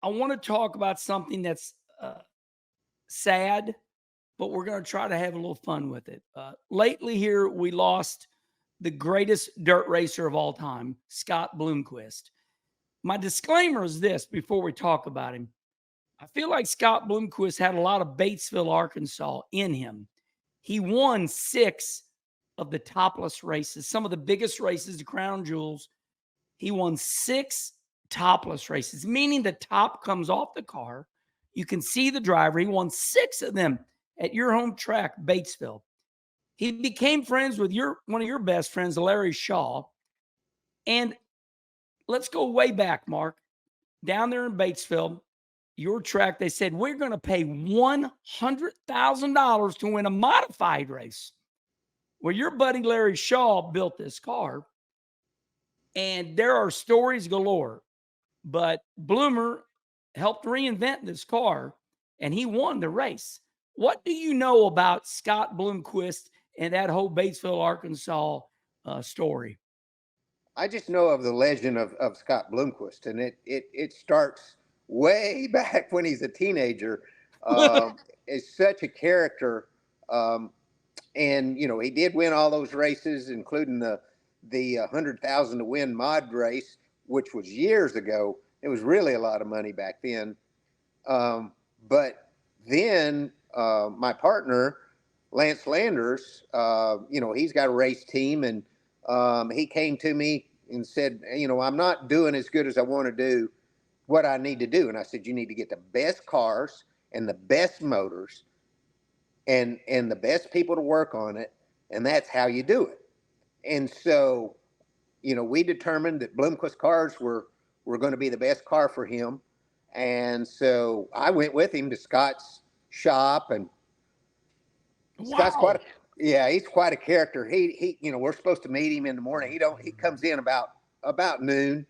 I want to talk about something that's sad, but we're going to try to have a little fun with it. Lately, here we lost the greatest dirt racer of all time, Scott Bloomquist. My disclaimer is this before we talk about him. I feel like Scott Bloomquist had a lot of Batesville, Arkansas in him. He won 6 of the topless races, some of the biggest races, the crown jewels. He won 6 topless races, meaning the top comes off the car. You can see the driver. He won 6 of them at your home track, Batesville. He became friends with one of your best friends, Larry Shaw. And let's go way back, Mark. Down there in Batesville, your track, they said, we're going to pay $100,000 to win a modified race. Well, your buddy Larry Shaw built this car, and there are stories galore. But Bloomer helped reinvent this car, and he won the race. What do you know about Scott Bloomquist and that whole Batesville, Arkansas story? I just know of the legend of Scott Bloomquist, and it starts way back when he's a teenager. Is such a character, and he did win all those races, including the 100,000 to win mod race, which was years ago. It was really a lot of money back then. But then my partner, Lance Landers, he's got a race team, and he came to me and said, I'm not doing as good as I want to do what I need to do. And I said, you need to get the best cars and the best motors and the best people to work on it. And that's how you do it. And so, we determined that Bloomquist cars were going to be the best car for him. And so I went with him to Scott's shop, and Wow. Scott's he's quite a character. He we're supposed to meet him in the morning. He comes in about noon,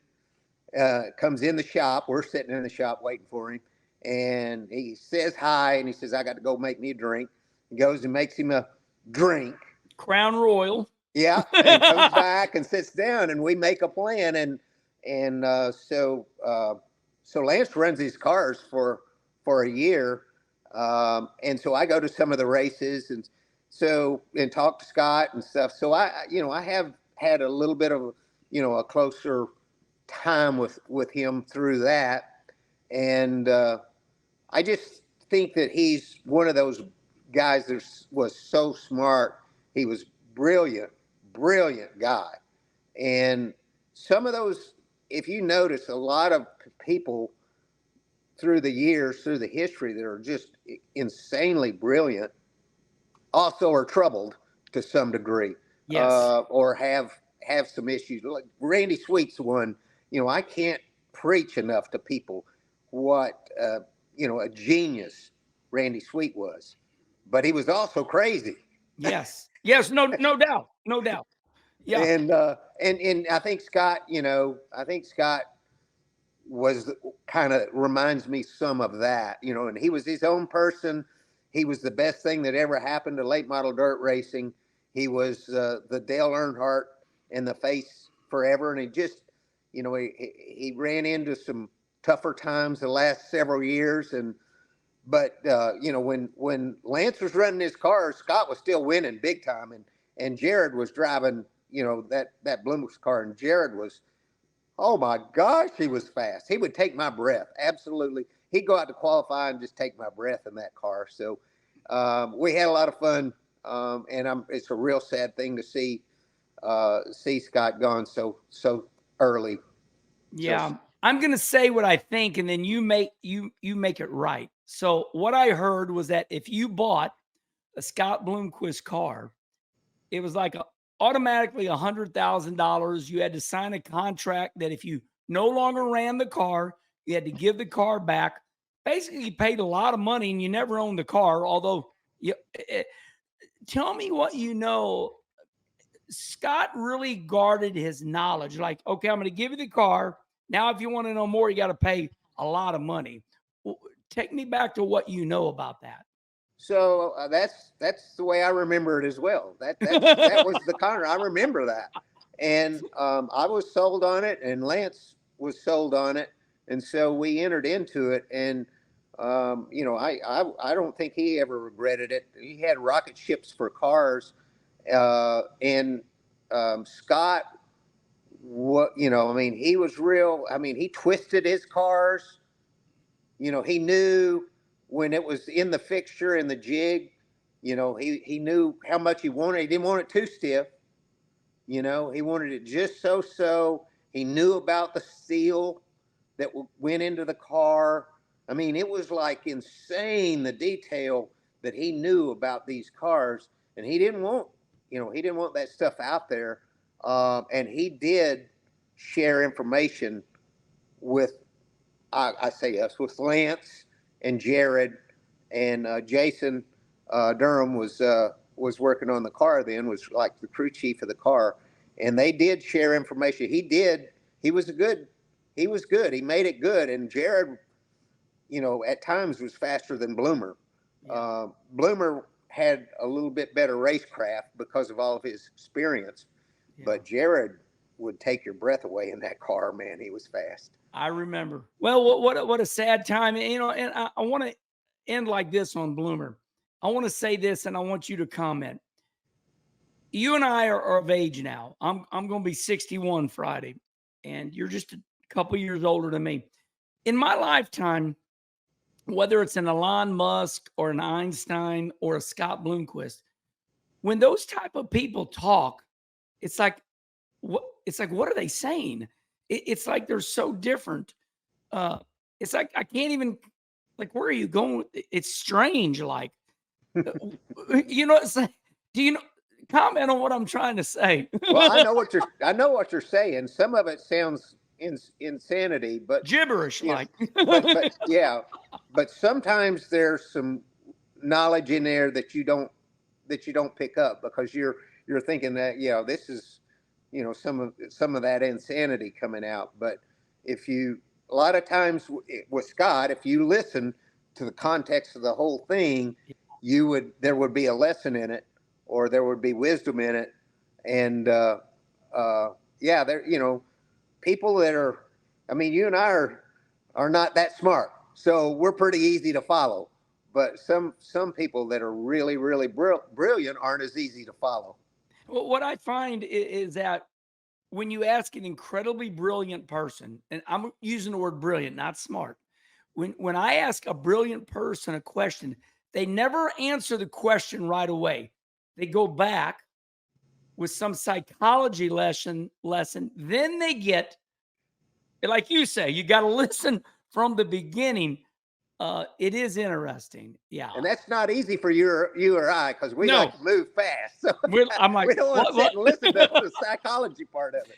comes in the shop. We're sitting in the shop waiting for him, and he says hi, and he says, I got to go make me a drink. He goes and makes him a drink. Crown Royal. Yeah, and comes back and sits down, and we make a plan, and so Lance runs these cars for a year, and so I go to some of the races and talk to Scott and stuff. So I have had a little bit of a closer time with him through that, and I just think that he's one of those guys that was so smart. He was brilliant guy. And some of those, if you notice, a lot of people through the years, through the history, that are just insanely brilliant, also are troubled to some degree. Yes. Or have some issues. Like Randy Sweet's one, I can't preach enough to people what, a genius Randy Sweet was. But he was also crazy. Yes. Yes, no doubt. No doubt. Yeah. And I think Scott, was kind of reminds me some of that, and he was his own person. He was the best thing that ever happened to late model dirt racing. He was the Dale Earnhardt in the face forever. And he just, he ran into some tougher times the last several years. But when Lance was running his car, Scott was still winning big time. And Jared was driving, that Bloomquist car. And Jared was, oh my gosh, he was fast. He would take my breath. Absolutely. He'd go out to qualify and just take my breath in that car. So we had a lot of fun. And it's a real sad thing to see Scott gone so early. Yeah. So, I'm going to say what I think, and then you make it right. So what I heard was that if you bought a Scott Bloomquist car, it was like automatically $100,000. You had to sign a contract that if you no longer ran the car, you had to give the car back. Basically, you paid a lot of money and you never owned the car. Although, tell me what you know. Scott really guarded his knowledge. Like, okay, I'm going to give you the car. Now, if you want to know more, you got to pay a lot of money. Take me back to what you know about that. So that's the way I remember it as well. That was the contract. I remember that, and I was sold on it, and Lance was sold on it. And so we entered into it, and I don't think he ever regretted it. He had rocket ships for cars, and Scott, I mean, he was real. I mean, he twisted his cars. He knew when it was in the fixture in the jig. He knew how much he wanted. He didn't want it too stiff. He wanted it just so. He knew about the seal that went into the car. I mean, it was like insane, the detail that he knew about these cars, and he didn't want that stuff out there. And he did share information with, I say us, with Lance and Jared and Jason. Durham was working on the car then, was like the crew chief of the car, and they did share information. He was good. He made it good. And Jared, at times was faster than Bloomer. Yeah. Bloomer had a little bit better racecraft because of all of his experience, but Jared would take your breath away in that car, man. He was fast. I remember. Well, what a sad time, and I want to end like this on Bloomer. I want to say this, and I want you to comment. You and I are of age now. I'm going to be 61 Friday, and you're just a couple years older than me. In my lifetime, whether it's an Elon Musk or an Einstein or a Scott Bloomquist, when those type of people talk, it's like, what are they saying? It's like they're so different. It's like I can't even, like, where are you going? It's strange. Like, it's like, do you know? Comment on what I'm trying to say. Well, I know what you're saying. Some of it sounds insanity, but gibberish, like. but yeah, but sometimes there's some knowledge in there that you don't pick up because you're thinking that this is some of that insanity coming out. But a lot of times with Scott, if you listen to the context of the whole thing, there would be a lesson in it, or there would be wisdom in it. And there people that are, I mean, you and I are not that smart, so we're pretty easy to follow. But some people that are really, really brilliant aren't as easy to follow. Well, what I find is that when you ask an incredibly brilliant person, and I'm using the word brilliant, not smart. When I ask a brilliant person a question, they never answer the question right away. They go back with some psychology lesson. Then they get, like you say, you got to listen from the beginning. It is interesting. Yeah. And that's not easy for you or I, because we like to move fast. So I'm like, we don't want to sit and listen to the psychology part of it.